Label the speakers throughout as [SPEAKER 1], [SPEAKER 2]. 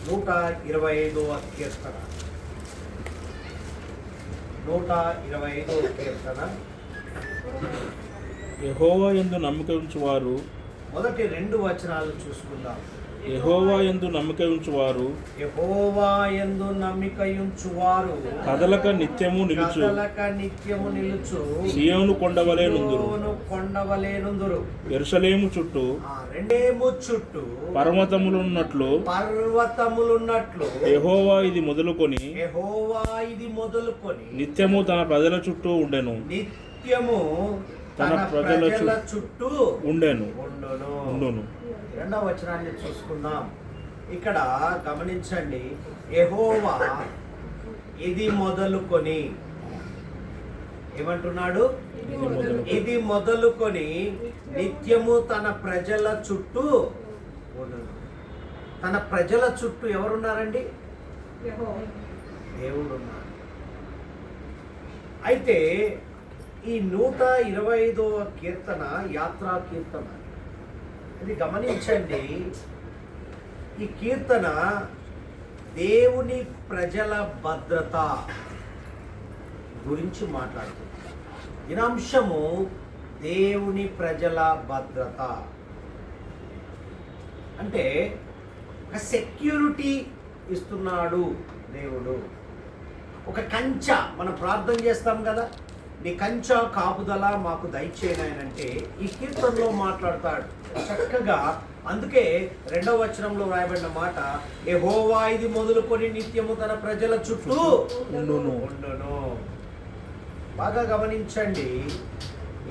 [SPEAKER 1] 125వ కీర్తన 125వ కీర్తన
[SPEAKER 2] యెహోవా యందు నమ్మిక ఉంచువారు
[SPEAKER 1] మొదటి 2 వచనాలు చూసుకుందాం.
[SPEAKER 2] యెహోవా యందు నమ్మిక ఉంచువారు
[SPEAKER 1] యెహోవా యందు నమ్మికయుంచువారు
[SPEAKER 2] కదలక నిత్యము
[SPEAKER 1] నిలుచు
[SPEAKER 2] సియోను కొండవలే నుందురు.
[SPEAKER 1] కొండవలేనుందురు.
[SPEAKER 2] యెరూషలేము చుట్టూ
[SPEAKER 1] రెండేము చుట్టూ
[SPEAKER 2] పర్వతములున్నట్లు యెహోవా ఇది మొదలుకొని నిత్యము తన ప్రజల చుట్టూ ఉండెను.
[SPEAKER 1] నిత్యము తన ప్రజల చుట్టూ ఉండును. 2వ వచనాన్ని చూసుకుందాం. ఇక్కడ గమనించండి, యెహోవా ఇది మొదలుకొని ఏమంటున్నాడు? ఇది మొదలుకొని నిత్యము తన ప్రజల చుట్టూ ఉండును. తన ప్రజల చుట్టూ ఎవరున్నారండి? దేవుడు ఉన్నాడు. అయితే ఈ 125వ కీర్తన యాత్రా కీర్తన. ఇది గమనించండి, ఈ కీర్తన దేవుని ప్రజల భద్రత గురించి మాట్లాడుతుంది. దినాంశము దేవుని ప్రజల భద్రత అంటే ఒక సెక్యూరిటీ ఇస్తున్నాడు దేవుడు. ఒక కంచె, మనం ప్రార్థన చేస్తాం కదా, నీ కంచె కాపుదల మాకు దయచేయనంటే ఈ కీర్తనలో మాట్లాడతాడు చక్కగా. అందుకే 2వ వచనంలో రాయబడిన మాట, యెహోవా ఇది మొదలుకొని నిత్యము తన ప్రజల చుట్టూ ఉండును. బాగా గమనించండి,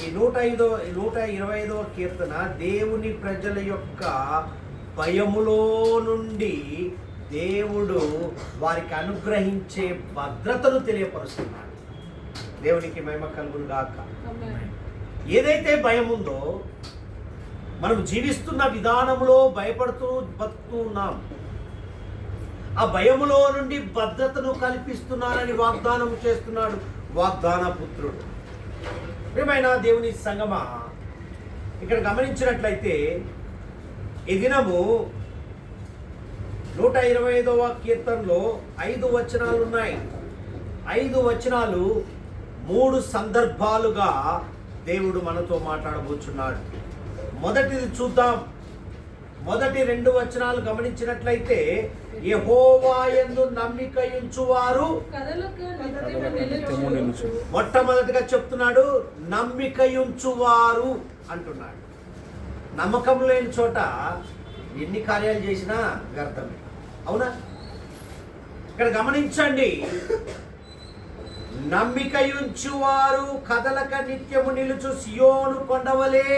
[SPEAKER 1] ఈ 125వ కీర్తన దేవుని ప్రజల యొక్క భయములో నుండి దేవుడు వారికి అనుగ్రహించే భద్రతను తెలియపరుస్తున్నాడు. దేవునికి మహిమ కలుగును గాక. ఏదైతే భయం ఉందో, మనం జీవిస్తున్న విధానంలో భయపడుతూ బతుకుతూ ఉన్నాం, ఆ భయములో నుండి భద్రతను కల్పిస్తున్నానని వాగ్దానం చేస్తున్నాడు వాగ్దాన పుత్రుడు. ప్రియమైన దేవుని సంగమా, ఇక్కడ గమనించినట్లయితే ఈ దినము 125వ కీర్తనలో 5 వచనాలు ఉన్నాయి. 5 వచనాలు 3 సందర్భాలుగా దేవుడు మనతో మాట్లాడబోచున్నాడు. మొదటిది చూద్దాం. మొదటి 2 వచనాలు గమనించినట్లయితే, యెహోవా యందు నమ్మికయుంచువారు. మొట్టమొదటిగా చెప్తున్నాడు నమ్మికయుంచువారు అంటున్నాడు. నమ్మకం లేని చోట ఎన్ని కార్యాలు చేసినా వ్యర్థమే, అవునా? ఇక్కడ గమనించండి, నమ్మికయుంచువారు కదలక నిత్యము నిలుచు సియోను కొండవలే.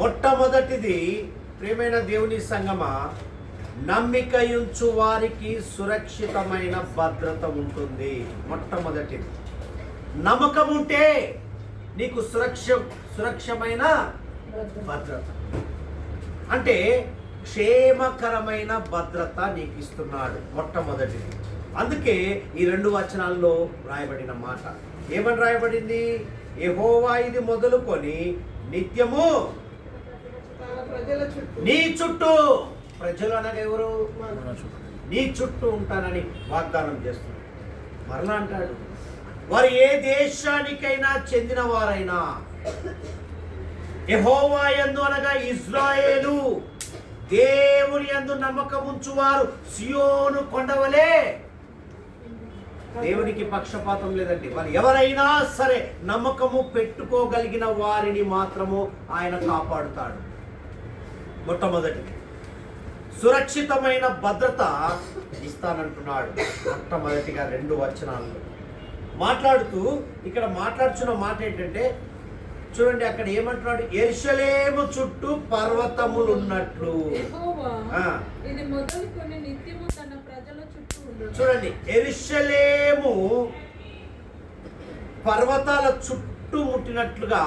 [SPEAKER 1] మొట్టమొదటిది ప్రియమైన దేవుని సంగమా, నమ్మికయుంచు వారికి సురక్షితమైన భద్రత ఉంటుంది. మొట్టమొదటిది నమ్మకం ఉంటే నీకు సురక్షమైన భద్రత, అంటే క్షేమకరమైన భద్రత నీకు ఇస్తున్నాడు. మొట్టమొదటిది. అందుకే ఈ 2 వచనాల్లో రాయబడిన మాట ఏమని రాయబడింది? యెహోవా ఇది మొదలుకొని నిత్యము నీ చుట్టూ. ప్రజలు అనగా ఎవరు? నీ చుట్టూ ఉంటానని వాగ్దానం చేస్తున్నాడు. మరలా అంటాడు, వారు ఏ దేశానికైనా చెందిన వారైనా, యెహోవా యందు అనగా ఇజ్రాయేలు దేవుని యందు నమ్మకం ఉంచువారు సియోను కొండవలే. దేవునికి పక్షపాతం లేదండి. మరి ఎవరైనా సరే నమ్మకము పెట్టుకోగలిగిన వారిని మాత్రము ఆయన కాపాడుతాడు. మొట్టమొదటిది సురక్షితమైన భద్రత ఇస్తానంటున్నాడు. మొట్టమొదటిగా 2 వచనాల్లో మాట్లాడుతూ ఇక్కడ మాట్లాడుచున్న మాట ఏంటంటే, చూడండి అక్కడ ఏమంటున్నాడు? యెరూషలేము చుట్టూ పర్వతములు ఉన్నట్లు. చూడండి, యెరూషలేము పర్వతాల చుట్టూ ముట్టినట్లుగా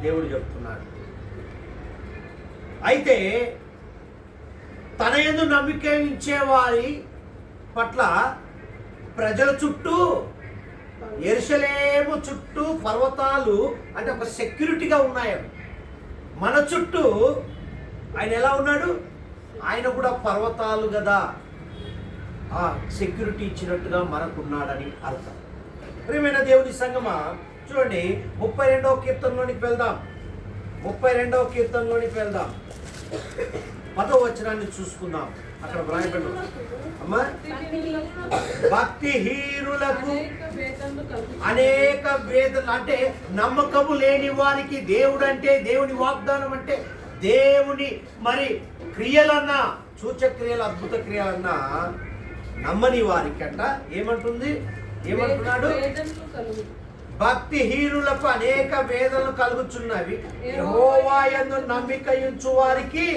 [SPEAKER 1] దేవుడు చెప్తున్నాడు. అయితే తన యందు నమ్మిక ఉంచే వారి పట్ల ప్రజల చుట్టూ, యెరూషలేము చుట్టూ పర్వతాలు అంటే ఒక సెక్యూరిటీగా ఉన్నాయి. మన చుట్టూ ఆయన ఎలా ఉన్నాడు? ఆయన కూడా పర్వతాలు కదా ఆ సెక్యూరిటీ ఇచ్చినట్టుగా మనకున్నాడని అర్థం. ప్రియమైన దేవుని సంగమా, చూడండి 32వ కీర్తనలోనికి వెళ్దాం. 32వ కీర్తనలోనికి వెళ్దాం. 10వ వచనాన్ని చూసుకుందాం. అక్కడ వ్రాయబడి అమ్మా, భక్తిహీనులకు అనేక వేదనలు, అంటే నమ్మకము లేని వారికి దేవుడు అంటే, దేవుని వాగ్దానం అంటే, దేవుని మరి క్రియలన్నా, సూచక్రియలు, అద్భుత క్రియలన్నా నమ్మని వారికి అంట ఏమంటుంది, ఏమంటున్నాడు? భక్తిహీనులకు అనేక వేదనలు కలుగుచున్నవి, యెహోవా యందు నమ్మిక ఉంచు వారికి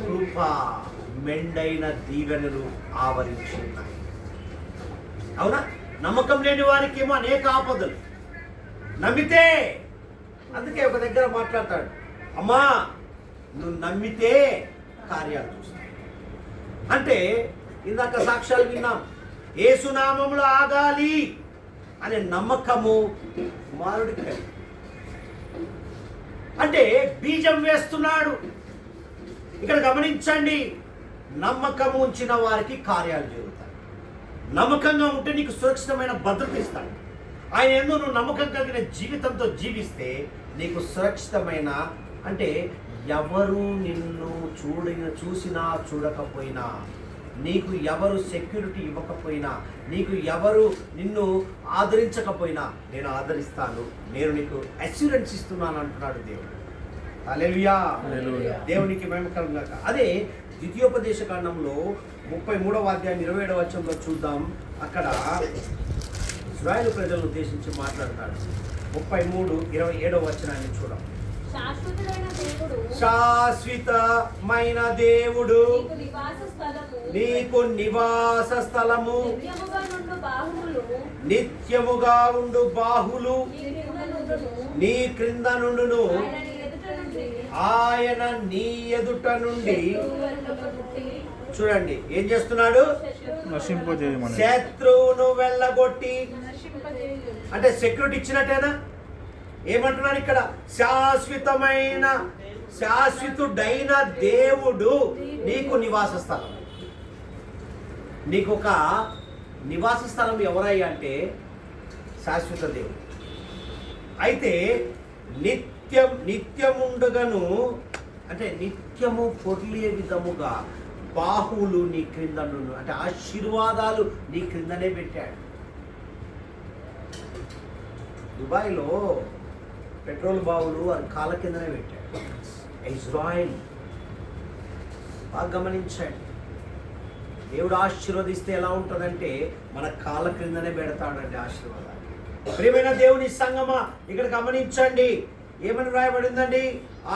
[SPEAKER 1] కృప, మెండైన దీవెనలు ఆవరించి ఉన్నాయి. అవునా? నమ్మకం లేని వారికి ఏమో అనేక ఆపదలు, నమ్మితే, అందుకే ఒక దగ్గర మాట్లాడతాడు, అమ్మా నువ్వు నమ్మితే కార్యాలు చూస్తాయి. అంటే ఇందాక సాక్ష్యాలు విన్నాం, యేసునామములో ఆగాలి అనే నమ్మకము కుమారుడికి కలిగి, అంటే బీజం వేస్తున్నాడు. ఇక్కడ గమనించండి, నమ్మకం ఉంచిన వారికి కార్యాలు జరుగుతాయి. నమ్మకంగా ఉంటే నీకు సురక్షితమైన భద్రత ఇస్తాడు. ఆయన యందు నువ్వు నమ్మకం కలిగిన జీవితంతో జీవిస్తే నీకు సురక్షితమైన, అంటే ఎవరు నిన్ను చూసినా చూడకపోయినా, నీకు ఎవరు సెక్యూరిటీ ఇవ్వకపోయినా, నీకు ఎవరు నిన్ను ఆదరించకపోయినా నేను ఆదరిస్తాను, నేను నీకు అష్యూరెన్స్ ఇస్తున్నాను అంటున్నాడు దేవుడు. హల్లెలూయా. దేవునికి మహిమ కలుగుగాక. అదే ద్వితీయోపదేశ కాండంలో 33వ అధ్యాయం 27వ వచనంలో చూద్దాం. అక్కడ ఇశ్రాయేలు ప్రజలను ఉద్దేశించి మాట్లాడతాడు. 33:27వ వచనాన్ని చూద్దాం. శాశ్వతమైన దేవుడు నీకు నివాస స్థలము, నిత్యముగా ఉండు బాహులు నీ క్రింద నుండును, ఆయన నీ ఎదుట నుండి. చూడండి ఏం చేస్తున్నాడు, శత్రువును వెళ్ళగొట్టి, అంటే సెక్యూరిటీ ఇచ్చినట్టేనా? ఏమంటున్నాడు ఇక్కడ, శాశ్వతుడైన దేవుడు నీకు నివాస స్థలం. నీకు ఒక నివాస స్థలం ఎవరయ్యా అంటే శాశ్వత దేవుడు. అయితే నిత్యముండగను, అంటే నిత్యము పొర్లే విధముగా బాహువులు నీ క్రింద, అంటే ఆశీర్వాదాలు నీ క్రిందనే పెట్టాడు. దుబాయ్లో పెట్రోల్ బావులు అది కాళ్ళ కిందనే పెట్టాడు. ఇజ్రాయిల్ బాగా గమనించండి, దేవుడు ఆశీర్వదిస్తే ఎలా ఉంటుందంటే మన కాళ్ళ క్రిందనే పెడతాడండి ఆశీర్వాదాలు. ప్రియమైన దేవుని సంగమా, ఇక్కడ గమనించండి ఏమని రాయబడిందండి,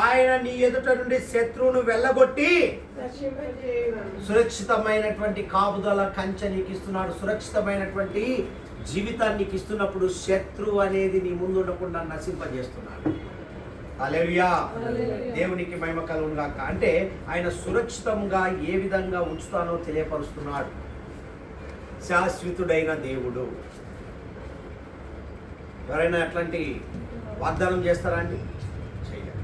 [SPEAKER 1] ఆయన నీ ఎదుట నుండి శత్రువును వెళ్ళగొట్టి సురక్షితమైనటువంటి కాపుదల కంచె నీకు ఇస్తున్నాడు. సురక్షితమైనటువంటి జీవితాన్ని నీకు ఇస్తున్నప్పుడు శత్రువు అనేది నీ ముందు ఉండకుండా నశింపజేస్తున్నాడు. హల్లెలూయా. దేవునికి మహిమ కలుగును గాక. అంటే ఆయన సురక్షితంగా ఏ విధంగా ఉంచుతానో తెలియపరుస్తున్నాడు. శాశ్వతుడైన దేవుడు. ఎవరైనా అట్లాంటి వాగ్దానం చేస్తారా అండి? చెయ్యాలి.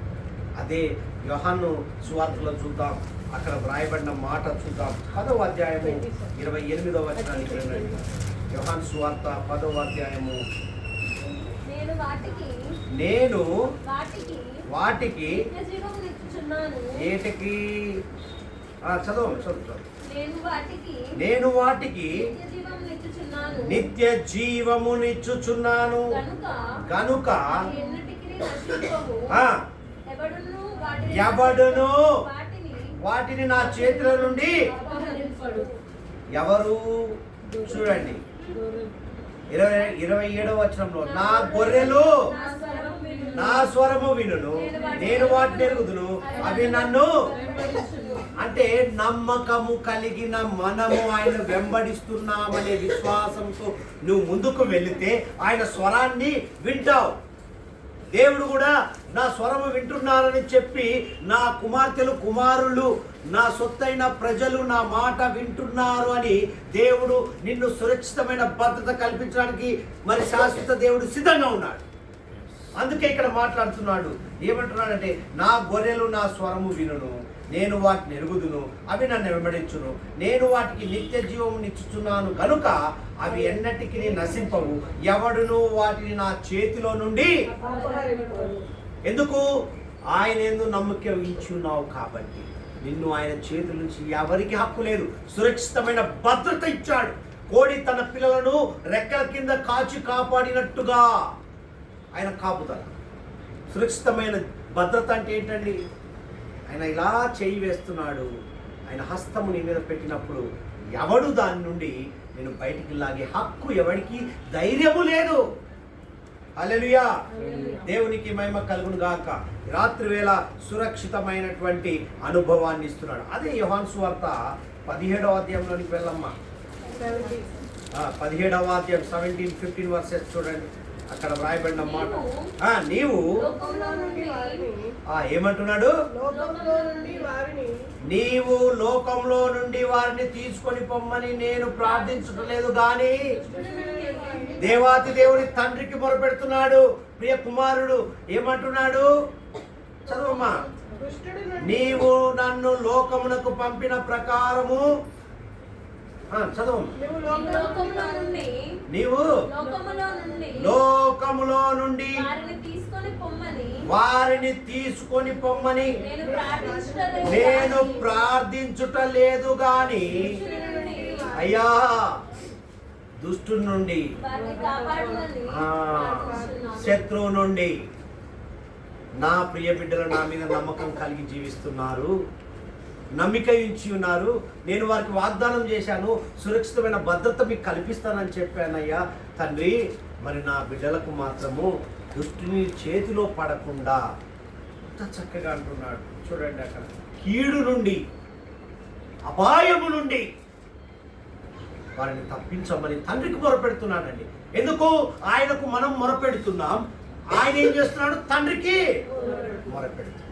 [SPEAKER 1] అదే యోహాను సువార్తలో చూద్దాం, అక్కడ వ్రాయబడిన మాట చూద్దాం. 10వ అధ్యాయము 28వ వచనానికి రండి. యోహాను సువార్త 10వ అధ్యాయము. నేను వాటికి ఏటికి చదువు. నేను వాటికి నిత్య జీవమునిచ్చుచున్నాను గనుక ఎవడును వాటిని నా చేతుల నుండి ఎవరు. చూడండి 27వ వచనంలో, నా గొర్రెలు నా స్వరము వినును, నేను వాటిని ఎరుగుదును, అవి నన్ను. అంటే నమ్మకము కలిగిన మనము ఆయన వెంబడిస్తున్నామనే విశ్వాసంతో నువ్వు ముందుకు వెళితే ఆయన స్వరాన్ని వింటావు. దేవుడు కూడా నా స్వరము వింటున్నారని చెప్పి, నా కుమార్తెలు కుమారులు నా సొత్తైన ప్రజలు నా మాట వింటున్నారు అని దేవుడు నిన్ను సురక్షితమైన భద్రత కల్పించడానికి మరి శాశ్వత దేవుడు సిద్ధంగా ఉన్నాడు. అందుకే ఇక్కడ మాట్లాడుతున్నాడు. ఏమంటున్నాడంటే, నా గొర్రెలు నా స్వరము వినును, నేను వాటిని ఎరుగుదును, అవి నన్ను వెంబడించును, నేను వాటికి నిత్య జీవము నిచ్చుచున్నాను గనుక అవి ఎన్నటికి నశింపవు, ఎవడును వాటిని నా చేతిలో నుండి. ఎందుకు? ఆయన యందు నమ్మకం ఉంచున్నావు కాబట్టి నిన్ను ఆయన చేతుల నుంచి ఎవరికి హక్కు లేదు. సురక్షితమైన భద్రత ఇచ్చాడు. కోడి తన పిల్లలను రెక్కల కింద కాచి కాపాడినట్టుగా ఆయన కాపుతాడు. సురక్షితమైన భద్రత అంటే ఏంటండి? ఆయన ఇలా చేయి వేస్తున్నాడు, ఆయన హస్తము నీ మీద పెట్టినప్పుడు ఎవడు దాని నుండి నేను బయటికి లాగే హక్కు ఎవరికి, ధైర్యము లేదు. హల్లెలూయా, దేవునికి మహిమ కలుగును గాక. రాత్రి వేళ సురక్షితమైనటువంటి అనుభవాన్ని ఇస్తున్నాడు. అదే యోహాను సువార్త 17వ అధ్యాయంలోనికి వెళ్ళమ్మా. 17వ అధ్యాయం 17-15 వర్సెస్ చూడండి. అక్కడ వ్రాయబడిన మాట. నీవు ఏమంటున్నాడు? నీవు లోకంలో నుండి వారిని తీసుకొని పొమ్మని నేను ప్రార్థించట్లేదు గాని దేవాతి దేవుని తండ్రికి మొరపెడుతున్నాడు. ప్రియ కుమారుడు ఏమంటున్నాడు? చదువమ్మా. నీవు నన్ను లోకమునకు పంపిన ప్రకారము, చదువు. నీవు లోకములో నుండి వారిని తీసుకొని పొమ్మని నేను ప్రార్థించుట లేదు గాని అయ్యా దుష్టుని నుండి, శత్రువు నుండి. నా ప్రియ బిడ్డలు నా మీద నమ్మకం కలిగి జీవిస్తున్నారు, నమ్మిక ఉంచి ఉన్నారు. నేను వారికి వాగ్దానం చేశాను, సురక్షితమైన భద్రత మీకు కల్పిస్తానని చెప్పానయ్యా తండ్రి. మరి నా బిడ్డలకు మాత్రము దుష్టుని చేతిలో పడకుండా ఎంత చక్కగా అంటున్నాడు చూడండి. అక్కడ కీడు నుండి, అపాయము నుండి వారిని తప్పించమని తండ్రికి మొరపెడుతున్నాడండి. ఎందుకు? ఆయనకు మనం మొరపెడుతున్నాం, ఆయన ఏం చేస్తున్నాడు? తండ్రికి మొరపెడుతున్నాడు.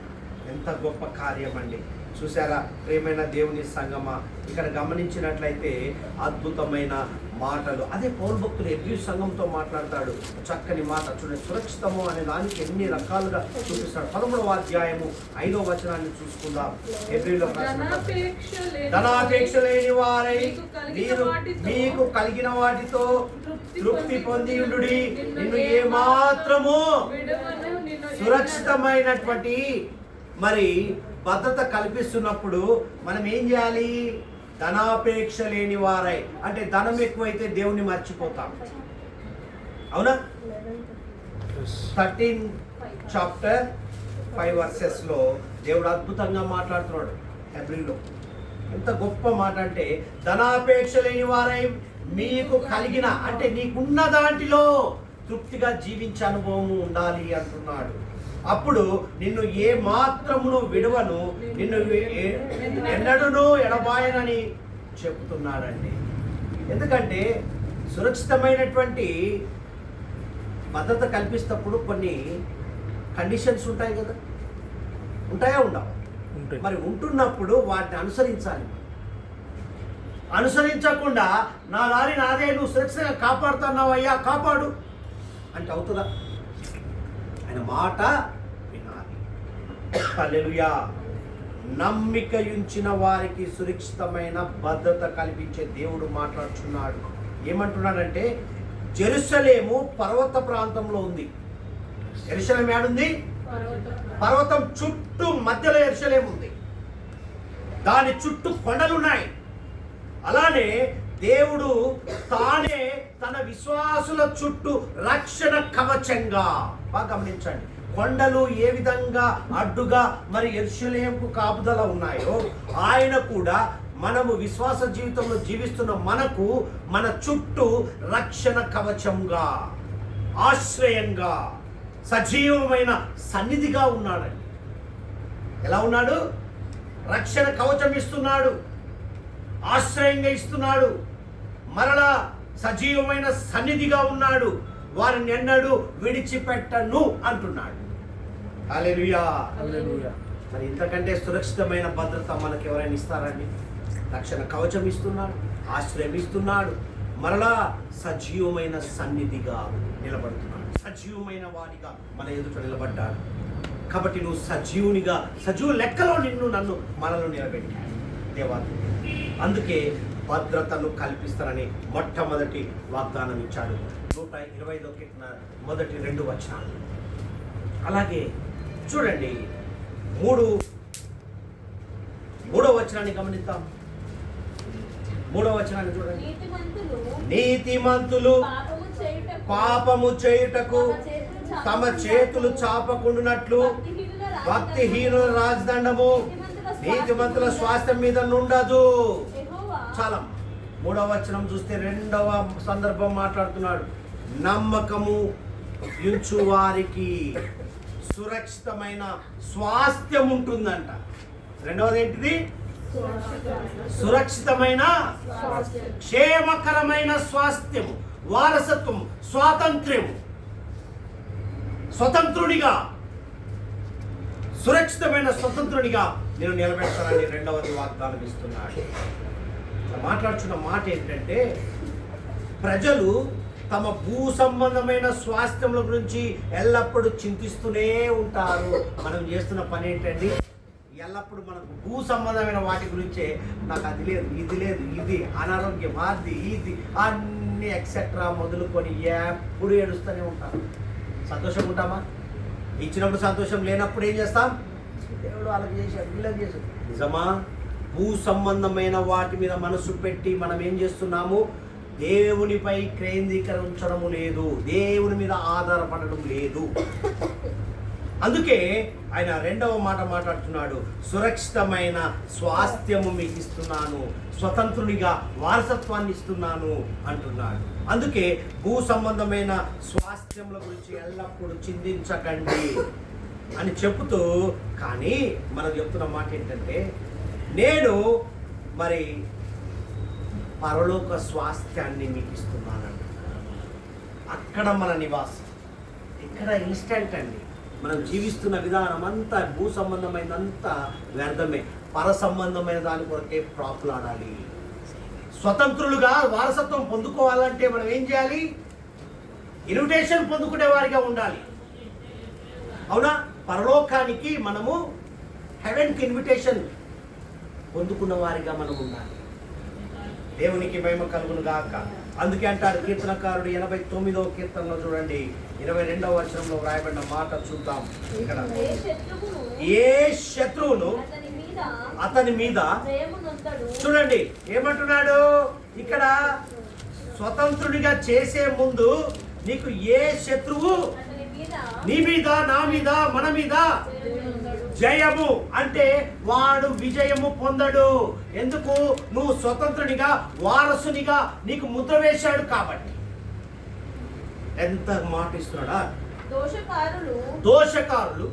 [SPEAKER 1] ఎంత గొప్ప కార్యం అండి. చూసారా ప్రియమైన దేవుని సంగమా? ఇక్కడ గమనించినట్లయితే అద్భుతమైన మాటలు. అదే పౌలు భక్తుడు ఎబ్రీ సంఘంతో మాట్లాడతాడు. చక్కని మాట చూడండి. సురక్షితము అనే దానికి ఎన్ని రకాలుగా చూపిస్తాడు. 13వ అధ్యాయము 5వ వచనాన్ని చూసుకుందాం. ఎబ్రీలో ధనాపేక్ష లేని వారై మీరు మీకు కలిగిన వాటితో తృప్తి పొంది ఉండుడి, నిన్ను ఏ మాత్రము సురక్షితమైనటువంటి మరి భద్రత కల్పిస్తున్నప్పుడు మనం ఏం చేయాలి? ధనాపేక్ష లేని వారై, అంటే ధనం ఎక్కువైతే దేవుణ్ణి మర్చిపోతాం. అవునా? 13 చాప్టర్ 5 వర్సెస్ లో దేవుడు అద్భుతంగా మాట్లాడుతున్నాడు హెబ్రీలో. ఎంత గొప్ప మాట అంటే, ధనాపేక్ష లేని వారై మీకు కలిగిన, అంటే నీకున్న దాంట్లో తృప్తిగా జీవించే అనుభవం ఉండాలి అంటున్నాడు. అప్పుడు నిన్ను ఏ మాత్రమును విడువను, నిన్ను ఎన్నడూను ఎడబాయనని చెప్తున్నాడండి. ఎందుకంటే సురక్షితమైనటువంటి భద్రత కల్పిస్తప్పుడు కొన్ని కండిషన్స్ ఉంటాయి కదా, ఉంటాయా? ఉండవు. మరి ఉంటున్నప్పుడు వాటిని అనుసరించాలి. అనుసరించకుండా నా దారి నాదే, నువ్వు సురక్షితంగా కాపాడుతున్నావు అయ్యా కాపాడు అంటే అవుతుందా? ఆయన మాట వినాలి. హల్లెలూయా. నమ్మిక ఉంచిన వారికి సురక్షితమైన భద్రత కల్పించే దేవుడు మాట్లాడుతున్నాడు. ఏమంటున్నాడంటే, జెరూసలేము పర్వత ప్రాంతంలో ఉంది. యెరూషలేము ఏడుంది? పర్వతం చుట్టూ మధ్యలో యెరూషలేము ఉంది. దాని చుట్టూ కొండలున్నాయి. అలానే దేవుడు తానే తన విశ్వాసుల చుట్టూ రక్షణ కవచంగా, బాగా గమనించండి, కొండలు ఏ విధంగా అడ్డుగా మరి యెరూషలేముకు కాపుదల ఉన్నాయో, ఆయన కూడా మనము విశ్వాస జీవితంలో జీవిస్తున్న మనకు మన చుట్టూ రక్షణ కవచంగా, ఆశ్రయంగా, సజీవమైన సన్నిధిగా ఉన్నాడండి. ఎలా ఉన్నాడు? రక్షణ కవచం ఇస్తున్నాడు, ఆశ్రయంగా ఇస్తున్నాడు, మరలా సజీవమైన సన్నిధిగా ఉన్నాడు. వారిని ఎన్నడూ విడిచిపెట్టను అంటున్నాడు. హల్లెలూయా. మరి ఇంతకంటే సురక్షితమైన భద్రత మనకు ఎవరైనా ఇస్తారండి? రక్షణ కవచం ఇస్తున్నాడు, ఆశ్రయం ఇస్తున్నాడు, మరలా సజీవమైన సన్నిధిగా నిలబడుతున్నాడు. సజీవమైన వాడిగా మన ఎదుట నిలబడ్డాడు. కాబట్టి నువ్వు సజీవునిగా, సజీవు లెక్కలో నన్ను మనలో నిలబెట్టాడు దేవాది. అందుకే భద్రతను కల్పిస్తానని మొట్టమొదటి వాగ్దానం ఇచ్చాడు. 125వ కీర్తన మొదటి 2 వచనాలు. అలాగే చూడండి, మూడో వచనాన్ని గమనిద్దాం. 3వ వచనాన్ని చూడండి. నీతిమంతులు పాపము చేయుటకు తమ చేతులు చాపకుండునట్లు భక్తిహీనుల రాజదండము నీతిమంతుల స్వాస్థ్యం మీద నుండదు. చాలా 3వ వచనం చూస్తే 2వ సందర్భం మాట్లాడుతున్నాడు. నమ్మకము ఉంచు వారికి సురక్షితమైన స్వాస్థ్యం ఉంటుందంట. రెండవది ఏంటిది? సురక్షితమైన క్షేమకరమైన స్వాస్థ్యము, వారసత్వం, స్వాతంత్ర్యము. స్వతంత్రునిగా, సురక్షితమైన స్వతంత్రునిగా నేను నిలబెడతానని 2వది వాగ్దానం ఇస్తున్నాడు. మాట్లాడుతున్న మాట ఏంటంటే, ప్రజలు తమ భూ సంబంధమైన స్వాస్థ్యముల గురించి ఎల్లప్పుడూ చింతిస్తూనే ఉంటారు. మనం చేస్తున్న పని ఏంటండి? ఎల్లప్పుడూ మనకు భూ సంబంధమైన వాటి గురించే, నాకు అది లేదు, ఇది లేదు, ఇది అనారోగ్యం, అది ఇది అన్ని ఎక్సెట్రా మొదలుకొని ఎప్పుడు ఏడుస్తూనే ఉంటారు. సంతోషం ఉంటామా? ఇచ్చినప్పుడు సంతోషం, లేనప్పుడు ఏం చేస్తాం? దేవుడు అలాగే చేశాడు, వీళ్ళకి చేశాడు. నిజమా? భూ సంబంధమైన వాటి మీద మనసు పెట్టి మనం ఏం చేస్తున్నాము? దేవునిపై కేంద్రీకరించడం లేదు, దేవుని మీద ఆధారపడడం లేదు. అందుకే ఆయన 2వ మాట మాట్లాడుతున్నాడు. సురక్షితమైన స్వాస్థ్యము మీకు ఇస్తున్నాను, స్వతంత్రునిగా వారసత్వాన్ని ఇస్తున్నాను అంటున్నాడు. అందుకే భూ సంబంధమైన స్వాస్థ్యముల గురించి ఎల్లప్పుడూ చింతించకండి అని చెబుతూ, కానీ మనం చెప్తున్న మాట ఏంటంటే, నేను మరి పరలోక స్వాస్థ్యాన్ని మీకు ఇస్తున్నానంట. అక్కడ మన నివాసం, ఇక్కడ ఇన్స్టెంట్ అండి. మనం జీవిస్తున్న విధానం అంతా భూ సంబంధమైనంతా వ్యర్థమే. పర సంబంధమైన దాని కొరకే ప్రాకులాడాలి. స్వతంత్రులుగా వారసత్వం పొందుకోవాలంటే మనం ఏం చేయాలి? ఇన్విటేషన్ పొందుకునే వారిగా ఉండాలి. అవునా? పరలోకానికి మనము హెవెన్కి ఇన్విటేషన్ పొందుకున్న వారిగా మనం ఉండాలి. దేవునికి మహిమ కలుగును గాక. అందుకే అంటాడు కీర్తనకారుడు 89వ కీర్తనలో చూడండి, 22వ వచనంలో వ్రాయబడిన మాట చూద్దాం. ఇక్కడ ఏ శత్రువును అతని మీద చూడండి ఏమంటున్నాడు ఇక్కడ? స్వతంత్రునిగా చేసే ముందు నీకు ఏ శత్రువు నీ మీద, నా మీద, మన మీద జయము అంటే వాడు విజయము పొందడు. ఎందుకు? నువ్వు స్వతంత్రునిగా, వారసునిగా నీకు ముద్ర వేశాడు కాబట్టి. ఎంత మాట ఇస్తున్నాడా? దోషకారులు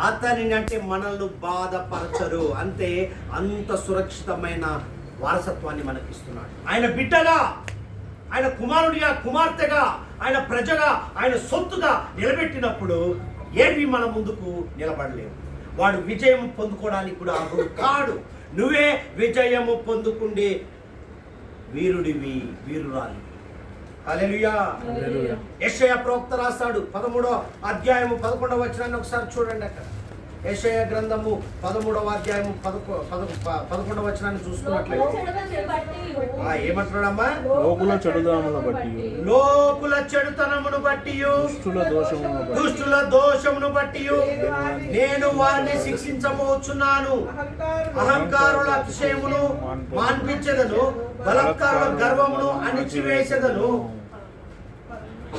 [SPEAKER 1] అతనిని అంటే మనల్ని బాధపరచరు. అంతే, అంత సురక్షితమైన వారసత్వాన్ని మనకి ఇస్తున్నాడు. ఆయన బిడ్డగా, ఆయన కుమారుడిగా, కుమార్తెగా, ఆయన ప్రజగా, ఆయన సొత్తుగా నిలబెట్టినప్పుడు ఏవి మన ముందుకు నిలబడలేవు. వాడు విజయం పొందుకోవడానికి కూడా అర్హుడు కాడు. నువ్వే విజయము పొందుకుండే వీరుడివి, వీరురాలి. హల్లెలూయా. యెషయా ప్రవక్త రాస్తాడు 13వ అధ్యాయము 11వ వచనాన్ని ఒకసారి చూడండి. అక్కడ యెషయా గ్రంథము 13వ అధ్యాయము 11వ వచనాన్ని చూసుకున్నట్లయితే ఏమంటున్నాడమ్మా?
[SPEAKER 2] లోకుల చెడుతనమును బట్టి,
[SPEAKER 1] లోకుల చెడుతనమును బట్టి, దుష్టుల దోషమును బట్టి నేను వారిని శిక్షించబోచున్నాను. అహంకారుల అతిశయమును మాన్పించెదను, బలాత్కారుల గర్వమును అణిచివేసెదను.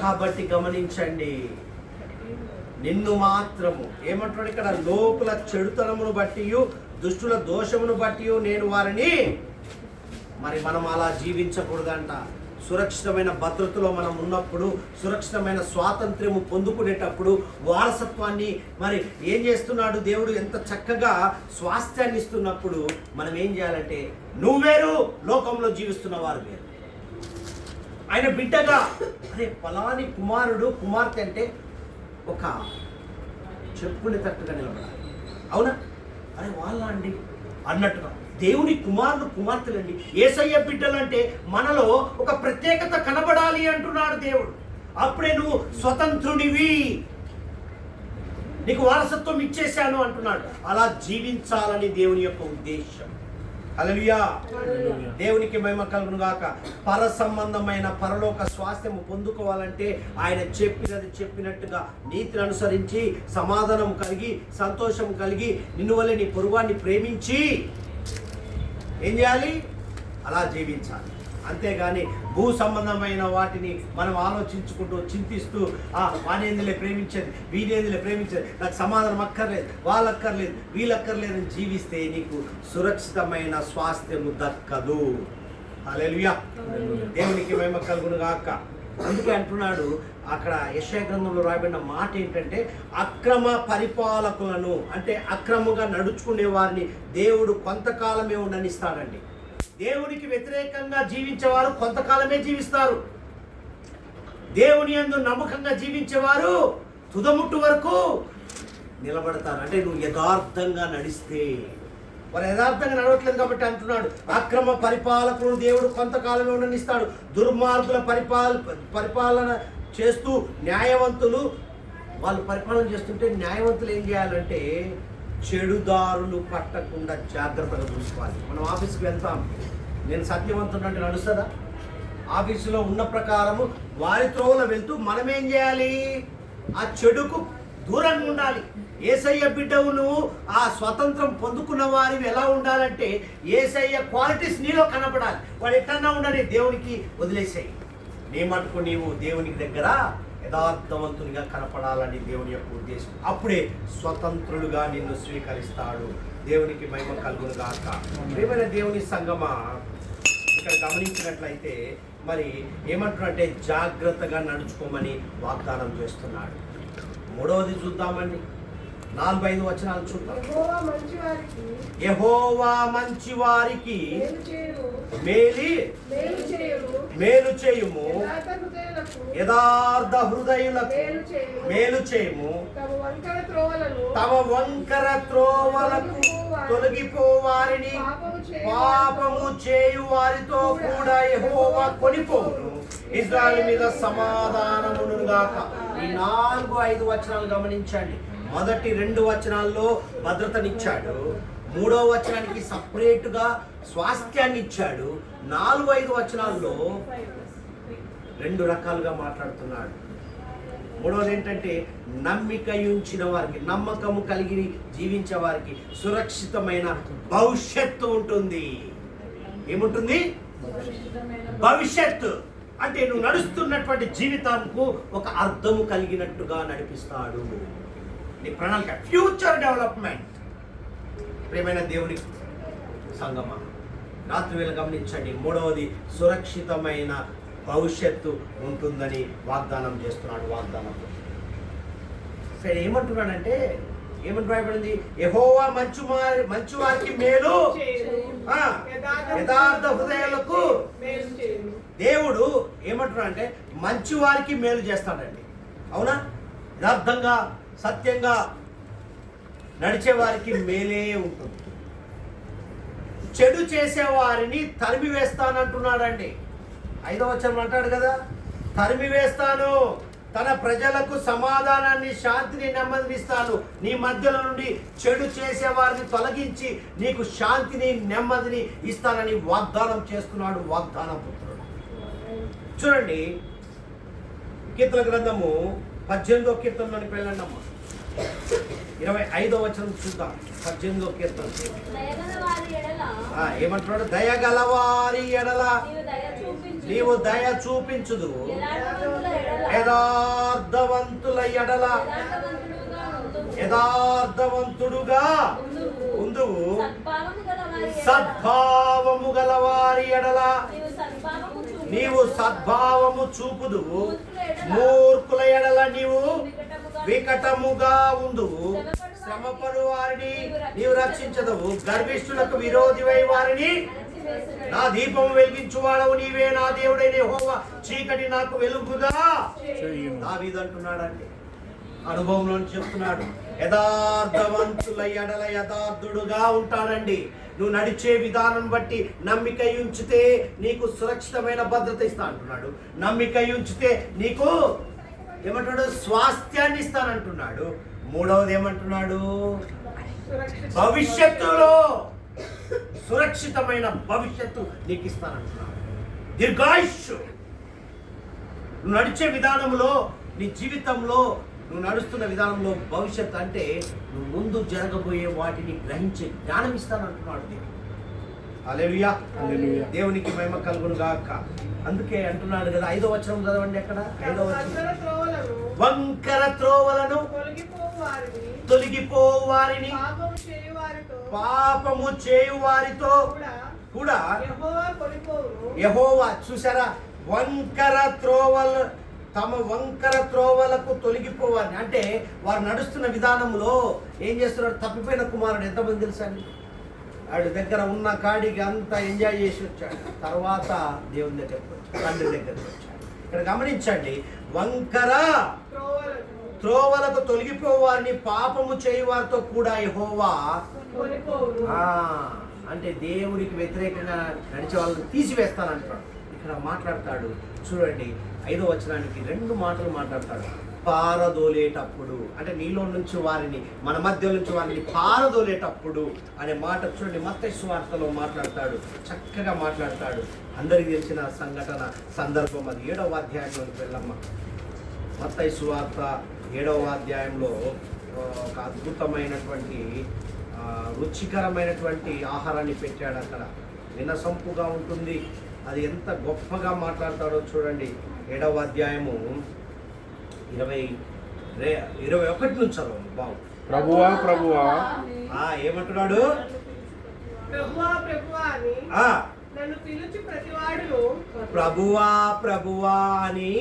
[SPEAKER 1] కాబట్టి గమనించండి, నిన్ను మాత్రము ఏమంటాడు ఇక్కడ? లోకుల చెడుతనమును బట్టి, దుష్టుల దోషమును బట్టి నేను వారిని. మరి మనం అలా జీవించకూడదంట. సురక్షితమైన భద్రతలో మనం ఉన్నప్పుడు, సురక్షితమైన స్వాతంత్ర్యము పొందుకునేటప్పుడు, వారసత్వాన్ని మరి ఏం చేస్తున్నాడు దేవుడు? ఎంత చక్కగా స్వాస్థ్యాన్ని ఇస్తున్నప్పుడు మనం ఏం చేయాలంటే, నువ్వేరు, లోకంలో జీవిస్తున్న వారు వేరు. ఆయన బిడ్డగా, అరే ఫలాని కుమారుడు, కుమార్తె అంటే ఒక చెప్పుకునేటట్టుగా నిలబడాలి. అవునా? అరే వాళ్ళ అండి అన్నట్టుగా దేవుని కుమారులు కుమార్తెలండి. యేసయ్య బిడ్డలు అంటే మనలో ఒక ప్రత్యేకత కనబడాలి అంటున్నాడు దేవుడు. అప్పుడే నువ్వు స్వతంత్రునివి, నీకు వారసత్వం ఇచ్చేశాను అంటున్నాడు. అలా జీవించాలని దేవుని యొక్క ఉద్దేశం. హల్లెలూయా. దేవునికి మహిమ కలుగును గాక. పర సంబంధమైన పరలోక స్వాస్థ్యము పొందుకోవాలంటే ఆయన చెప్పినట్టుగా నీతిని అనుసరించి సమాధానం కలిగి సంతోషం కలిగి నిన్ను వల్లే నీ పొరుగువాన్ని ప్రేమించి ఏం చేయాలి? అలా జీవించాలి. అంతేగాని భూ సంబంధమైన వాటిని మనం ఆలోచించుకుంటూ చింతిస్తూ వానేందులే ప్రేమించేది, వీనేందులే ప్రేమించేది, నాకు సమాధానం అక్కర్లేదు, వాళ్ళక్కర్లేదు, వీళ్ళక్కర్లేదని జీవిస్తే నీకు సురక్షితమైన స్వాస్థ్యము దక్కదు. హల్లెలూయా. దేవునికి మహిమ కలుగును గాక. అందుకే అంటున్నాడు అక్కడ యెషయా గ్రంథంలో రాయబడిన మాట ఏంటంటే, అక్రమ పరిపాలకులను అంటే అక్రమంగా నడుచుకునే వారిని దేవుడు కొంతకాలమే ఉండనిస్తాడండి. దేవునికి వ్యతిరేకంగా జీవించేవారు కొంతకాలమే జీవిస్తారు. దేవుని యందు నమ్మకంగా జీవించేవారు తుదముట్టు వరకు నిలబడతారు. అంటే నువ్వు యథార్థంగా నడిస్తే. వారు యథార్థంగా నడవట్లేదు కాబట్టి అంటున్నాడు, అక్రమ పరిపాలకులను దేవుడు కొంతకాలమే ఉండనిస్తాడు. దుర్మార్గుల పరిపాలన చేస్తూ న్యాయవంతులు వాళ్ళు పరిపాలన చేస్తుంటే న్యాయవంతులు ఏం చేయాలంటే చెడుదారులు పట్టకుండా జాగ్రత్తగా చూసుకోవాలి. మనం ఆఫీస్కి వెళ్తాం, నేను సత్యవంతుడు అంటే నడుస్తుందా? ఆఫీసులో ఉన్న ప్రకారము వారి త్రోవలో వెళ్తూ మనం ఏం చేయాలి? ఆ చెడుకు దూరంగా ఉండాలి. యేసయ్య బిడ్డవు నువ్వు ఆ స్వతంత్రం పొందుకున్న వారివి ఎలా ఉండాలంటే యేసయ్య క్వాలిటీస్ నీలో కనపడాలి. వాడు ఎక్కడన్నా ఉండని దేవునికి వదిలేసాయి. నీ మటుకు నీవు దేవునికి దగ్గర యథార్థవంతునిగా కనపడాలని దేవుని యొక్క ఉద్దేశం. అప్పుడే స్వతంత్రులుగా నిన్ను స్వీకరిస్తాడు. దేవునికి మహిమ కలుగును గాక. ప్రియమైన దేవుని సంగమా, ఇక్కడ గమనించినట్లయితే మరి ఏమంటున్నాడంటే జాగ్రత్తగా నడుచుకోమని వాగ్దానం చేస్తున్నాడు. మూడవది చూద్దామండి, 4-5 వచనాలు చూద్దాం. యెహోవా మంచి వారికి మేలు చేయుము, యథార్థ హృదయులకు మేలు చేయుము, తమ వంకర త్రోవలకు తొలగిపోవారిని పాపము చేయు వారితో కూడా యెహోవా కొనిపోవును. ఇశ్రాయేలు మీద సమాధానమును గాక. ఈ 4-5 వచనాలు గమనించండి. మొదటి 2 వచనాల్లో భద్రతనిచ్చాడు, 3వ వచనానికి సపరేట్గా స్వాస్థ్యాన్ని ఇచ్చాడు. 4-5 వచనాల్లో 2 రకాలుగా మాట్లాడుతున్నాడు. మూడవది ఏంటంటే నమ్మిక ఉంచిన వారికి, నమ్మకము కలిగి జీవించే వారికి సురక్షితమైన భవిష్యత్తు ఉంటుంది. ఏముంటుంది? భవిష్యత్తు అంటే నువ్వు నడుస్తున్నటువంటి జీవితానికి ఒక అర్థము కలిగినట్టుగా నడిపిస్తాడు. నీ ప్రణాళిక, ఫ్యూచర్ డెవలప్మెంట్. ప్రియమైన దేవుని సంగమా, రాత్రి వేళ గమనించండి. మూడవది సురక్షితమైన భవిష్యత్తు ఉంటుందని వాగ్దానం చేస్తున్నాడు. వాగ్దానం సరే ఏమంటున్నాడంటే ఏమంటూ రాయబడింది? యెహోవా మంచి వారికి మేలు, యథార్థ హృదయాలకు. దేవుడు ఏమంటున్నాడంటే మంచి వారికి మేలు చేస్తాడండి. అవునా? యథార్థంగా సత్యంగా నడిచే వారికి మేలే ఉంటుంది. చెడు చేసేవారిని తరిమి వేస్తానంటున్నాడండి. 5వ వచనం అంటాడు కదా, తరిమి వేస్తాను, తన ప్రజలకు సమాధానాన్ని, శాంతిని, నెమ్మదినిస్తాను. నీ మధ్యలో నుండి చెడు చేసేవారిని తొలగించి నీకు శాంతిని, నెమ్మదిని ఇస్తానని వాగ్దానం చేస్తున్నాడు. వాగ్దానం పుత్రుడు. చూడండి, కీర్తన గ్రంథము 18వ కీర్తనలోనికి వెళ్ళండి అమ్మా. 25వ వచనం చూద్దాం. 18వ కీర్తన ఏమంటున్నాడు? దయగలవారి ఎడల నీవు దయ చూపించుదు, యథార్థవంతుల ఎడల యథార్థవంతుడుగా ఉందువు, సద్భావము గలవారి ఎడల నీవు సద్భావము చూపుదువు, మూర్ఖుల ఎడల నీవు వికటముగా ఉందువు, శ్రమపడు వారిని నీవు రక్షించదవు, గర్విష్ఠులకు విరోధివై వారిని నా దీపం వెలిగించువాడవు నీవే, నా దేవుడైన యెహోవా చీకటి నాకు వెలుగుగా దావీదంటున్నాడండి. అనుభవంలో చెప్తున్నాడు. యథార్థవంతుల ఎడల యథార్థుడుగా ఉంటాడండి. నువ్వు నడిచే విధానం బట్టి నమ్మిక ఉంచితే నీకు సురక్షితమైన భద్రత ఇస్తా అంటున్నాడు. నమ్మిక ఉంచితే నీకు ఏమంటున్నాడు, స్వాస్థ్యాన్ని ఇస్తానంటున్నాడు. మూడవది ఏమంటున్నాడు, భవిష్యత్తులో సురక్షితమైన భవిష్యత్తు నీకు ఇస్తానంటున్నాడు. దీర్ఘాయుష్షు. నువ్వు నడిచే విధానంలో, నీ జీవితంలో నువ్వు నడుస్తున్న విధానంలో భవిష్యత్తు అంటే నువ్వు ముందు జరగబోయే వాటిని గ్రహించే జ్ఞానం ఇస్తానంటున్నాడు దేవుడు. హల్లెలూయా.
[SPEAKER 2] హల్లెలూయా.
[SPEAKER 1] దేవునికి మహిమ కలుగును గాక. అందుకే అంటున్నాడు కదా, 5వ వచనం చదవండి. అక్కడ 5వ వచనం, వంకర త్రోవలను తొలగిపో వారిని పాపము చేయు వారితో కూడా యెహోవా. చూసారా, వంకర త్రోవలు, తమ వంకర త్రోవలకు తొలగిపోవాలని అంటే వారు నడుస్తున్న విధానంలో ఏం చేస్తున్నాడు, తప్పిపోయిన కుమారుడు ఎంతమంది తెలుసా అండి? వాడి దగ్గర ఉన్న కాడికి అంతా ఎంజాయ్ చేసి వచ్చాడు. తర్వాత దేవుని దగ్గరకు వచ్చాడు, తండ్రి దగ్గరకు వచ్చాడు. ఇక్కడ గమనించండి, వంకర త్రోవలకు తొలగిపోవాలని పాపము చేయువారితో కూడా యెహోవా. అంటే దేవునికి వ్యతిరేకంగా నడిచే వాళ్ళని తీసివేస్తానంటాడు. ఇక్కడ మాట్లాడతాడు చూడండి, 5వ వచనానికి 2 మాటలు మాట్లాడతాడు. పారదోలేటప్పుడు అంటే నీలో నుంచి వారిని, మన మధ్య నుంచి వారిని పారదోలేటప్పుడు అనే మాట చూడండి, మత్తయి సువార్తలో మాట్లాడతాడు. చక్కగా మాట్లాడతాడు. అందరికీ తెలిసిన సంఘటన, సందర్భం అది. 7వ అధ్యాయంలోకి వెళ్ళమ్మ. మత్తయి సువార్త 7వ అధ్యాయంలో ఒక అద్భుతమైనటువంటి రుచికరమైనటువంటి ఆహారాన్ని పెట్టాడు అక్కడ. వినసొంపుగా ఉంటుంది. అది ఎంత గొప్పగా మాట్లాడతాడో చూడండి. 7వ అధ్యాయము 21 నుంచి చదవండి. బాగు.
[SPEAKER 2] ప్రభువా ప్రభువా
[SPEAKER 1] ఏమంటున్నాడు, ప్రభువా ప్రభువా అని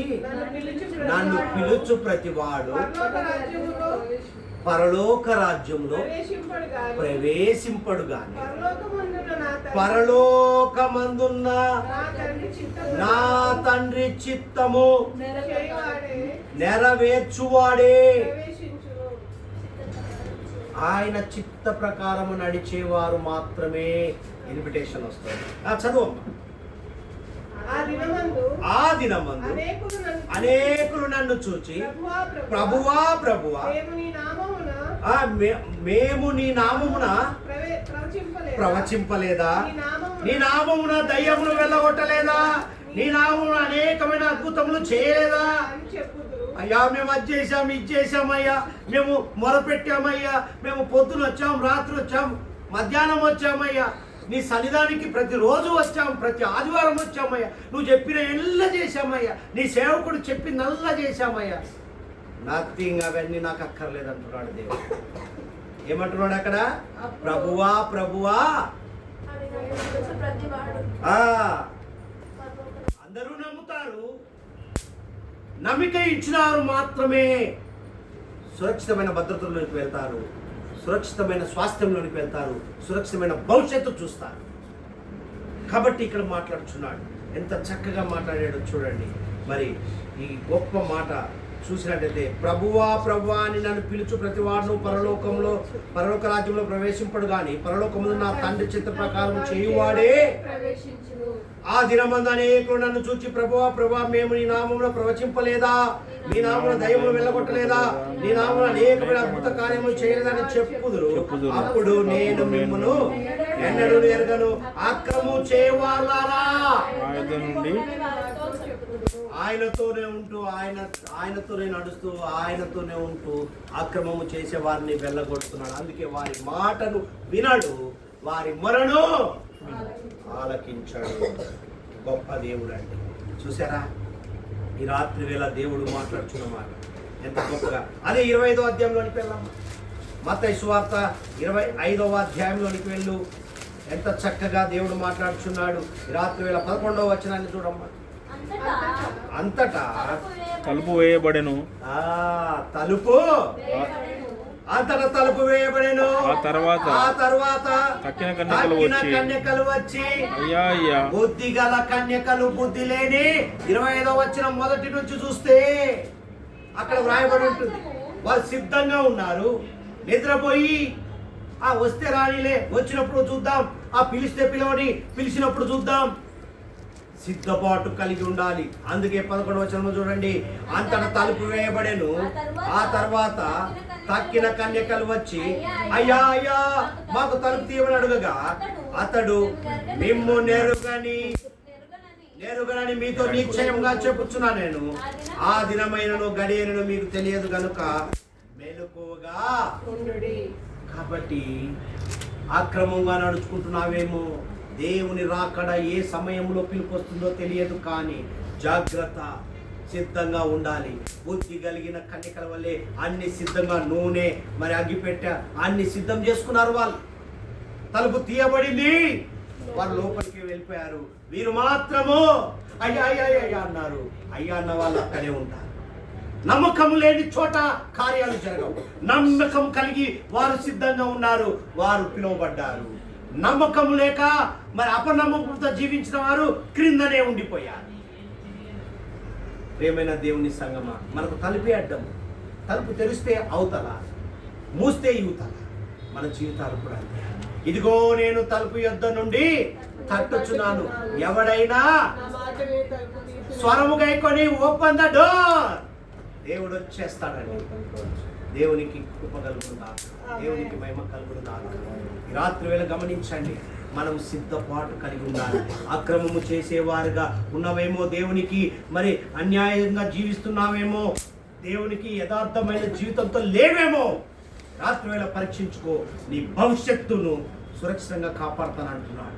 [SPEAKER 1] నన్ను పిలుచు ప్రతివాడు పరలోక రాజ్యంలో ప్రవేశింపడు గాని పరలోకమందున్న నా తండ్రి చిత్తము నెరవేర్చువాడే. ఆయన చిత్త ప్రకారము నడిచేవారు మాత్రమే ఇన్విటేషన్ వస్తుంది. చదువు. ఆ దినమందు అనేకులు నన్ను చూచి, ప్రభువా ప్రభువా మేము నీ నామమున ప్రవచింపలేదా, నీ నామమున దయ్యమును వెళ్ళగొట్టలేదా, నీ నామమున అనేకమైన అద్భుతములు చేయలేదా? అయ్యా మేము అది చేశాం, ఇది చేశామయ్యా, మేము మొరపెట్టామయ్యా, మేము పొద్దున వచ్చాం, రాత్రి వచ్చాం, మధ్యాహ్నం వచ్చామయ్యా, నీ సన్నిధానికి ప్రతిరోజు వచ్చాం, ప్రతి ఆదివారం వచ్చామయ్యా, నువ్వు చెప్పిన ఎల్ల చేశామయ్యా, నీ సేవకుడు చెప్పిందల్లా చేశామయ్యా. నథింగ్, అవన్నీ నాకు అక్కర్లేదు అంటున్నాడు దేవుడు. ఏమంటున్నాడు అక్కడ? ప్రభువా ప్రభువా. అందరూ నమ్ముతారు, నమ్మిక ఇచ్చినారు మాత్రమే సురక్షితమైన భద్రతలోనికి వెళ్తారు, సురక్షితమైన స్వాస్థ్యంలోనికి వెళ్తారు, సురక్షితమైన భవిష్యత్తు చూస్తారు. కాబట్టి ఇక్కడ మాట్లాడుచున్నాడు. ఎంత చక్కగా మాట్లాడాడో చూడండి. మరి ఈ గొప్ప మాట చూసినట్టయితే, ప్రభువా ప్రభువా అని నన్ను పిలుచు ప్రతివాడును పరలోక రాజ్యంలో ప్రవేశింపడు గాని పరలోకములో నా తండ్రి చిత్త ప్రకారం చేయువాడే. ఆ దినమందు అనేకులు నన్ను చూచి, ప్రభువా ప్రభువా మేము నీ నామమున ప్రవచింపలేదా, నీ నామమున దయ్యములు వెళ్ళగొట్టలేదా, నీ నామమున అనేకమైన అద్భుత కార్యములు చేయలేదని చెప్పుదురు. అప్పుడు నేను మిమ్మును ఎన్నడూ ఎరగను, అక్రమము చేయవాలారా. ఆయనతోనే ఉంటూ, ఆయనతోనే నడుస్తూ, ఆయనతోనే ఉంటూ అక్రమము చేసే వారిని వెళ్ళగొడుతున్నాడు. అందుకే వారి మాటను వినడు, వారి మొరను ఆలకించాడు. గొప్ప దేవుడు అండి. చూసారా, ఈ రాత్రి వేళ దేవుడు మాట్లాడుతున్న మాట ఎంత గొప్పగా. అదే 25వ అధ్యాయంలోనికి వెళ్ళాము. మత్తయి సువార్త 25వ అధ్యాయంలోనికి వెళ్ళు. ఎంత చక్కగా దేవుడు మాట్లాడుచున్నాడు. ఈ రాత్రి వేళ 11వ వచనాన్ని చూడమ్మా. అంతటా
[SPEAKER 2] తలుపు వేయబడెను.
[SPEAKER 1] అంతటా తలుపు వేయబడెను. ఆ తర్వాత
[SPEAKER 2] తక్కిన
[SPEAKER 1] కన్యకలు వచ్చి,
[SPEAKER 2] అయ్యా
[SPEAKER 1] బుద్ధి గల కన్యకలు, బుద్ధి లేని. 25వ వచనం మొదటి నుంచి చూస్తే అక్కడ వ్రాయబడి ఉంటుంది. వారు సిద్ధంగా ఉన్నారు, నిద్రపోయి వస్తే రానిలే, వచ్చినప్పుడు చూద్దాం, పిలిస్తే పిలవని, పిలిచినప్పుడు చూద్దాం. సిద్ధపాటు కలిగి ఉండాలి. అందుకే 11వ వచనంలో చూడండి, అంతటా తలుపు వేయబడెను. ఆ తర్వాత తక్కిన కన్యకలు వచ్చి అయ్యా అయ్యా మాకు తలుపు తీయమని అడుగగా అతడు మిమ్ము నెరుగనని మీతో నిశ్చయంగా చెప్పుచున్నా నేను, ఆ దినమైనను గడియనను మీకు తెలియదు గనుక మెలకువగా ఉండుడి. కాబట్టి అక్రమంగా నడుచుకుంటున్నావేమో, దేవుని రాకడ ఏ సమయంలో పిలుపు వస్తుందో తెలియదు, కానీ జాగ్రత్త, సిద్ధంగా ఉండాలి. బుద్ధి కలిగిన కన్యకల వల్లే అన్ని సిద్ధంగా, నూనె మరి అగ్గిపెట్ట అన్ని సిద్ధం చేసుకున్నారు. వాళ్ళు తలుపు తీయబడింది, వారు లోపలికి వెళ్ళిపోయారు. వీరు మాత్రము అయ్యా అయ్యా అయ్యా అన్నారు. అయ్యా అన్న వాళ్ళు అక్కడే ఉంటారు. నమ్మకం లేని చోట కార్యాలు జరగవు. నమ్మకం కలిగి వారు సిద్ధంగా ఉన్నారు, వారు పిలువబడ్డారు. నమ్మకం లేక మరి అపనమ్మకంతో జీవించిన వారు క్రిందనే ఉండిపోయారు. ప్రియమైన దేవుని సంగమా, మనకు తలుపే అడ్డం. తలుపు తెరిస్తే అవతల, మూస్తే యువతల. మన జీవితాలు కూడా అంతే. ఇదిగో నేను తలుపు యొద్ద నుండి తట్టుచున్నాను, ఎవడైనా స్వరము గైకొని ఓపెన్ ద డోర్. దేవుడు వచ్చేస్తాడండి. దేవునికి కృప కలుగుతుందా, దేవునికి మహిమ కలుగుతుందా. ఈ రాత్రి వేళ గమనించండి, మనం సిద్ధపాటు కలిగి ఉండాలి. అక్రమము చేసేవారుగా ఉన్నవేమో, దేవునికి మరి అన్యాయంగా జీవిస్తున్నావేమో, దేవునికి యథార్థమైన జీవితంతో లేవేమో, రాత్రి వేళ పరీక్షించుకో. నీ భవిష్యత్తును సురక్షితంగా కాపాడుతానంటున్నాడు.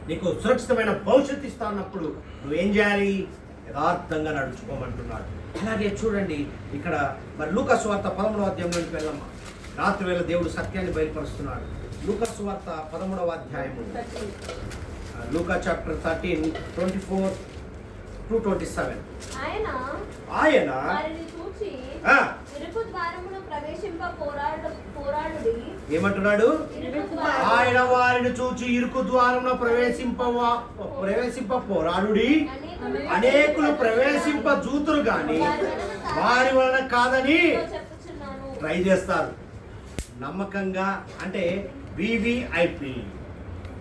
[SPEAKER 1] నీకు సురక్షితమైన భవిష్యత్తు ఇస్తానప్పుడు నువ్వేం చేయాలి? యథార్థంగా నడుచుకోమంటున్నాడు. అలాగే చూడండి, ఇక్కడ మరి లూకా సువార్త 13వ అధ్యాయంలోకి వెళ్ళమ్మా. రాత్రి వేళ దేవుడు సత్యాన్ని బయలుపరుస్తున్నాడు. లూకా సువార్త 13వ అధ్యాయము, లూకా చాప్టర్ 13 24-27. ఆయన ఏమంటున్నాడు? ఆయన వారిని చూచి ఇరుకు ద్వారమున ప్రవేశింప పోరాడుడి. అనేకులు ప్రవేశింప జూతురు గాని వారి వలన కాదని ట్రై చేస్తారు. నమ్మకంగా అంటే వివిఐపి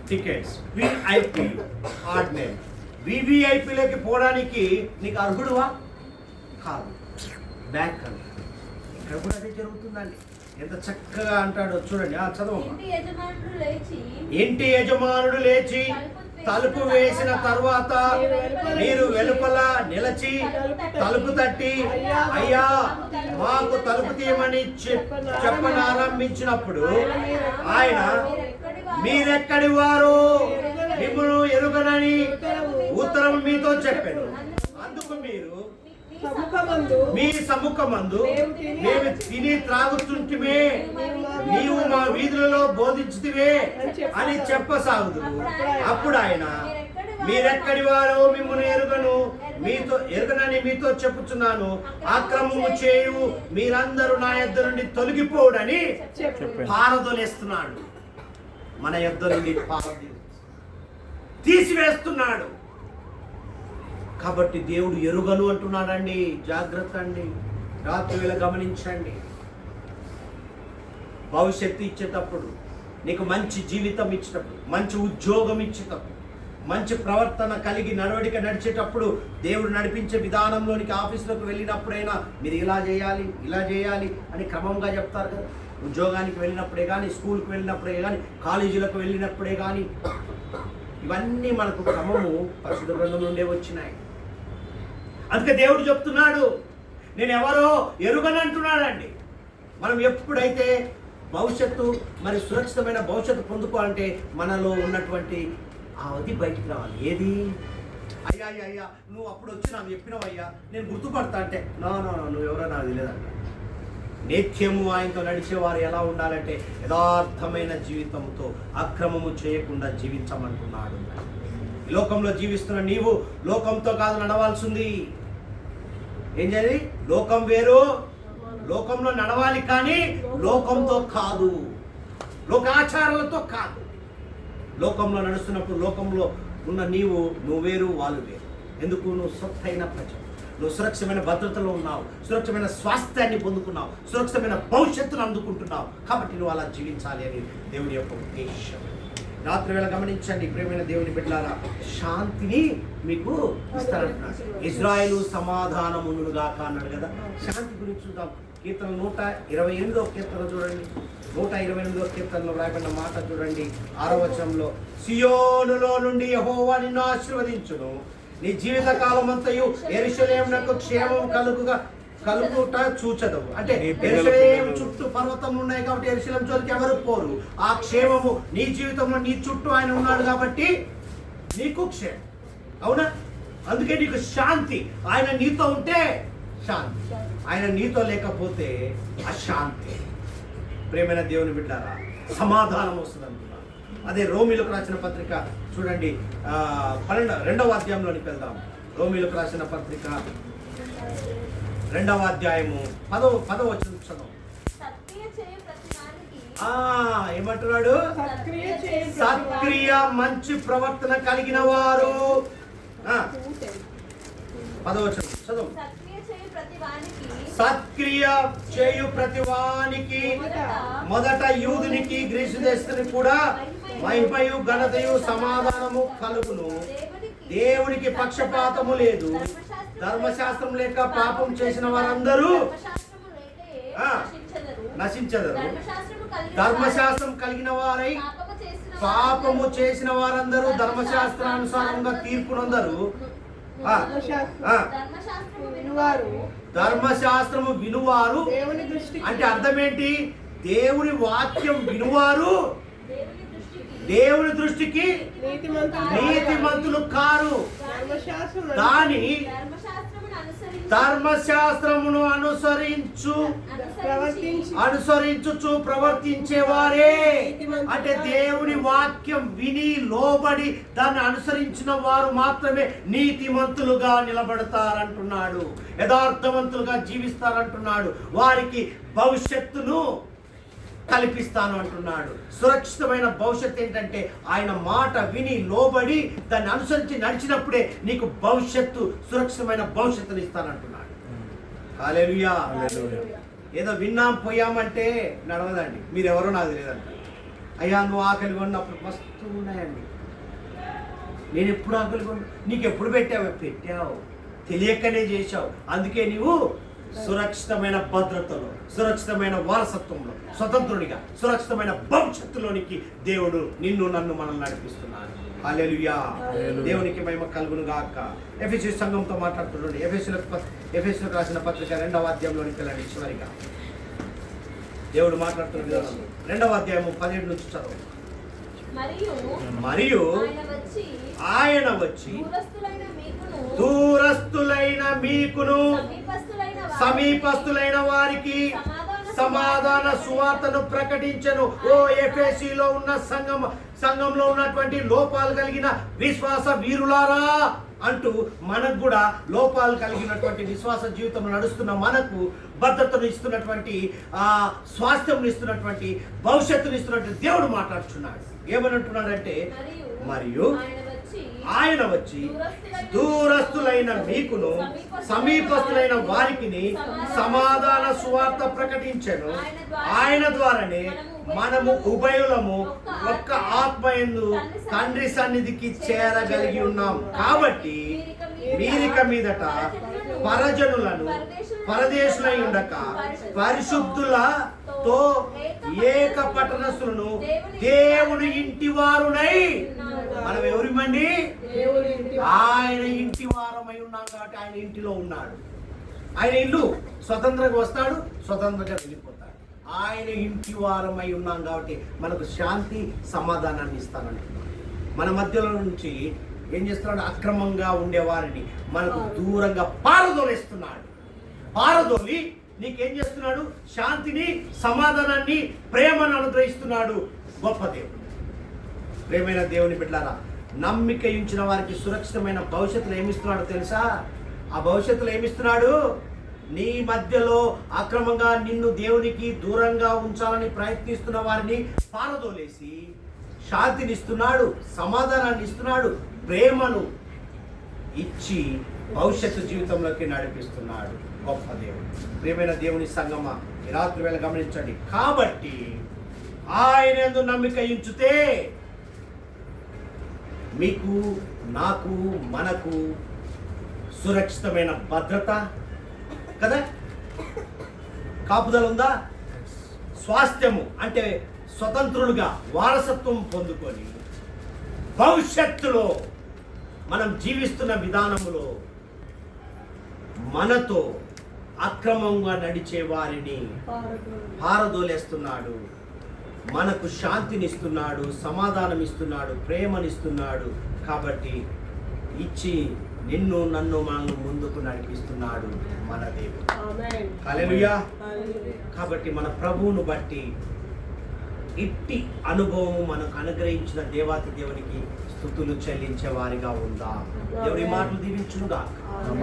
[SPEAKER 1] టికెట్స్, విఐపి ఆర్డినరీ. వివిఐపిలోకి పోవడానికి నీకు అర్హుడువా? కాదు. బ్యాంక్ అని ఇక్కడ కూడా అదే జరుగుతుందండి. ఎంత చక్కగా అంటాడో చూడండి. చదవమ్మా. ఇంటి యజమానుడు లేచి తలుపు వేసిన తరువాత మీరు వెలుపల నిలచి తలుపు తట్టి అయ్యా మాకు తలుపు తీయమని చెప్పనారంభించినప్పుడు ఆయన మీరెక్కడి వారు, మిమ్మల్ని ఎరుగనని ఉత్తరం మీతో చెప్పాను. అందుకు మీరు మీ సముఖమందు మేము తిని త్రాగుతుంటిమే, నీవు మా వీధులలో బోధించుతివే అని చెప్పసాగుదు. అప్పుడు ఆయన మీరెక్కడి వారో మిమ్మల్ని ఎరుగనని మీతో చెప్పుచున్నాను, అక్రమము చేయు మీరందరూ నా యొద్ద నుండి తొలగిపోవుడని పారదోలేస్తున్నాడు. మన యొద్ద నుండి తీసివేస్తున్నాడు. కాబట్టి దేవుడు ఎరుగను అంటున్నాడండి. జాగ్రత్త అండి. రాత్రి వేళ గమనించండి. భవిష్యత్తు ఇచ్చేటప్పుడు, నీకు మంచి జీవితం ఇచ్చేటప్పుడు, మంచి ఉద్యోగం ఇచ్చేటప్పుడు, మంచి ప్రవర్తన కలిగి నడవడిక నడిచేటప్పుడు, దేవుడు నడిపించే విధానంలోనికి ఆఫీసులోకి వెళ్ళినప్పుడైనా మీరు ఇలా చేయాలి, ఇలా చేయాలి అని క్రమంగా చెప్తారు కదా. ఉద్యోగానికి వెళ్ళినప్పుడే కానీ, స్కూల్కి వెళ్ళినప్పుడే కానీ, కాలేజీలకు వెళ్ళినప్పుడే కానీ, ఇవన్నీ మనకు క్రమము పరిశుద్ధ గ్రంథం నుండే వచ్చినాయి. అందుకే దేవుడు చెప్తున్నాడు, నేను ఎవరో ఎరుగనంటున్నాడండి. మనం ఎప్పుడైతే భవిష్యత్తు మరి సురక్షితమైన భవిష్యత్తు పొందుకోవాలంటే మనలో ఉన్నటువంటి అది బయటికి రావాలి. ఏది? అయ్యా అయ్యా అయ్యా నువ్వు అప్పుడు వచ్చి నాకు చెప్పినావు అయ్యా, నేను గుర్తుపడతా అంటే నో నువ్వు ఎవరో నాకు తెలియదంట. నిత్యము ఆయనతో నడిచేవారు ఎలా ఉండాలంటే యథార్థమైన జీవితంతో అక్రమము చేయకుండా జీవించమంటున్నాడు. ఈ లోకంలో జీవిస్తున్న నీవు లోకంతో కాదు నడవాల్సింది. ఏం చేయాలి? లోకం వేరు, లోకంలో నడవాలి, కానీ లోకంతో కాదు, లోకాచారాలతో కాదు. లోకంలో నడుస్తున్నప్పుడు లోకంలో ఉన్న నువ్వు వేరు, వాళ్ళు వేరు. ఎందుకు? నువ్వు సొత్తైన ప్రజ, నువ్వు సురక్షితమైన భద్రతలో ఉన్నావు, సురక్షితమైన స్వాస్థ్యాన్ని పొందుకున్నావు, సురక్షితమైన భవిష్యత్తును అందుకుంటున్నావు. కాబట్టి నువ్వు అలా జీవించాలి అని దేవుని యొక్క ఉద్దేశం. రాత్రి వేళ గమనించండి ప్రియమైన దేవుని బిడ్డలారా, శాంతిని మీకు ఇస్తానంటున్నాడు. ఇజ్రాయేలు సమాధానమునుగాక అన్నాడు కదా. శాంతి గురించి చూద్దాం. కీర్తన 128వ కీర్తన చూడండి. 128వ కీర్తనలో రాయబడిన మాట చూడండి. 6వ వచనంలో, సియోనులో నుండి యెహోవా నిన్ను ఆశీర్వదించును, నీ జీవిత కాలమంతయు యెరూషలేమునకు క్షేమం కలుగుట చూచదవు. అంటే యెరూషలేము చుట్టూ పర్వతం ఉన్నాయి కాబట్టి యెరూషలేము జోలికి ఎవరు పోరు. ఆ క్షేమము నీ జీవితంలో నీ చుట్టూ ఆయన ఉన్నాడు కాబట్టి నీకు క్షేమం. అవునా? అందుకే నీకు శాంతి. ఆయన నీతో ఉంటే శాంతి, ఆయన నీతో లేకపోతే అశాంతి. ప్రేమైన దేవుని బిడ్డారా, సమాధానం వస్తుంది అంటున్నాను. అదే రోమీలకు రాసిన పత్రిక చూడండి, 2వ అధ్యాయంలోనికి వెళ్దాం. రోమీలకు రాసిన పత్రిక 2వ అధ్యాయము 10వ వచనం చదువు. ఏమంటున్నాడు? సత్క్రియ మంచి ప్రవర్తన కలిగిన వారు. 10వ వచనం చదువు. సత్క్రియ చేయు ప్రతివానికి మొదట యూదునికి గ్రీసు దేశస్తునికి కూడా మహిమయు ఘనతయు సమాధానము కలుగును. దేవునికి పక్షపాతము లేదు. ధర్మశాస్త్రం లేక పాపం చేసిన వారందరూ నశించదరు. ధర్మశాస్త్రం కలిగిన వారై పాపము చేసిన వారందరూ ధర్మశాస్త్రానుసారంగా తీర్పునందరు. ధర్మశాస్త్రము వినువారు అంటే అర్థం ఏంటి? దేవుని వాక్యం వినువారు దేవుని దృష్టికి నీతిమంతులు కారు. దాని ధర్మశాస్త్రమును అనుసరించుచు ప్రవర్తించేవారే. అంటే దేవుని వాక్యం విని లోబడి దాన్ని అనుసరించిన వారు మాత్రమే నీతిమంతులుగా నిలబడతారంటున్నాడు, యథార్థవంతులుగా జీవిస్తారంటున్నాడు. వారికి భవిష్యత్తును కల్పిస్తాను అంటున్నాడు. సురక్షితమైన భవిష్యత్తు ఏంటంటే ఆయన మాట విని లోబడి దాన్ని అనుసరించి నడిచినప్పుడే నీకు భవిష్యత్తు, సురక్షితమైన భవిష్యత్తుని ఇస్తానంటున్నాడు. హల్లెలూయా. ఏదో విన్నాం పోయామంటే నడవదండి. మీరెవరో నాకు తెలియదంట. అయ్యా నువ్వు ఆకలి కొన్నప్పుడు మస్తు ఉన్నాయండి. నేను ఎప్పుడు ఆకలి కొన్నా? నీకు ఎప్పుడు పెట్టావు తెలియకనే చేశావు. అందుకే నీవు సురక్షితమైన భద్రతలో, సురక్షితమైన వారసత్వంలో, స్వతంత్రునిగా, సురక్షితమైన భవిష్యత్తులోనికి దేవుడు నిన్ను నన్ను మనల్ని నడిపిస్తున్నాడు. హల్లెలూయా. దేవునికి మహిమ కలుగును గాక. ఎఫెసీ సంఘంతో మాట్లాడుతున్నాడు. ఎఫెసీలకు రాసిన పత్రిక 2వ అధ్యాయంలోనికి వెళ్ళండి. చివరిగా దేవుడు మాట్లాడుతున్న విధానం 2వ అధ్యాయము 17 నుంచి చదువు. మరియు ఆయన వచ్చి దూరస్తులైన మీకును సమీపస్తులైన వారికి సమాధాన సువార్తను ప్రకటించెను. ఓ ఎఫెసీలో ఉన్న సంఘంలో ఉన్నటువంటి లోపాలు కలిగిన విశ్వాస వీరులారా అంటూ మనకు కూడా లోపాలు కలిగినటువంటి విశ్వాస జీవితం నడుస్తున్న మనకు భద్రతను ఇస్తున్నటువంటి స్వాస్థ్యం ఇస్తున్నటువంటి భవిష్యత్తును ఇస్తున్నటువంటి దేవుడు మాట్లాడుతున్నాడు. ఏమని అంటున్నాడంటే, మరియు ఆయన వచ్చి దూరస్తులైన మీకును సమీపస్తులైన వారికి సమాధాన సువార్త ప్రకటించెను. ఆయన ద్వారానే మనము ఉభయులము ఒక్క ఆత్మయందు తండ్రి సన్నిధికి చేరగలిగి ఉన్నాం. కాబట్టి మీరిక మీదట పరజనులను పరదేశులై ఉండక పరిశుద్ధులతో ఏక పట్టణస్థులను దేవుని ఇంటి వారునై. మనం ఎవరిమండి? ఆయన ఇంటి వారమై ఉన్నాం కాబట్టి ఆయన ఇంటిలో ఉన్నాడు. ఆయన ఇల్లు స్వతంత్రంగా వస్తాడు, స్వతంత్రంగా వెళ్ళిపోతాడు. ఆయన ఇంటి వారమై ఉన్నాం కాబట్టి మనకు శాంతి సమాధానాన్ని ఇస్తానంటున్నాడు. మన మధ్యలో నుంచి ఏం చేస్తున్నాడు? అక్రమంగా ఉండేవారిని మనకు దూరంగా పారదోలేస్తున్నాడు. పారదోలి నీకేం చేస్తున్నాడు? శాంతిని, సమాధానాన్ని, ప్రేమను అనుగ్రహిస్తున్నాడు. గొప్ప దేవుడు. ప్రేమైన దేవుని బిడ్డలారా, నమ్మిక ఉంచిన వారికి సురక్షితమైన భవిష్యత్తులో ఏమిస్తున్నాడో తెలుసా? ఆ భవిష్యత్తులో ఏమిస్తున్నాడు? నీ మధ్యలో అక్రమంగా నిన్ను దేవునికి దూరంగా ఉంచాలని ప్రయత్నిస్తున్న వారిని పారదోలేసి శాంతిని ఇస్తున్నాడు, సమాధానాన్ని ఇస్తున్నాడు, ప్రేమను ఇచ్చి భవిష్యత్తు జీవితంలోకి నడిపిస్తున్నాడు. గొప్ప దేవుడు. ప్రియమైన దేవుని సంగమ, ఈ రాత్రి వేళ గమనించండి. కాబట్టి ఆయన యందు నమ్మిక ఉంచితే మీకు, నాకు, మనకు సురక్షితమైన భద్రత కదా, కాపుదల ఉందా, స్వాస్థ్యము అంటే స్వతంత్రులుగా వారసత్వం పొందుకొని భవిష్యత్తులో మనం జీవిస్తున్న విధానములో మనతో అక్రమంగా నడిచే వారిని పారదోలేస్తున్నాడు. మనకు శాంతినిస్తున్నాడు, సమాధానం ఇస్తున్నాడు, ప్రేమనిస్తున్నాడు. కాబట్టి ఇచ్చి నిన్ను నన్ను మనల్ని ముందుకు నడిపిస్తున్నాడు మన దేవుడు. హల్లెలూయా. కాబట్టి మన ప్రభువును బట్టి ఇట్టి అనుభవం మనకు అనుగ్రహించిన దేవాతి దేవునికి స్తుతులు చెల్లించే వారిగా ఉందా. దేవుడి మాటలు దీవించునుగా.
[SPEAKER 2] ఆమేన్.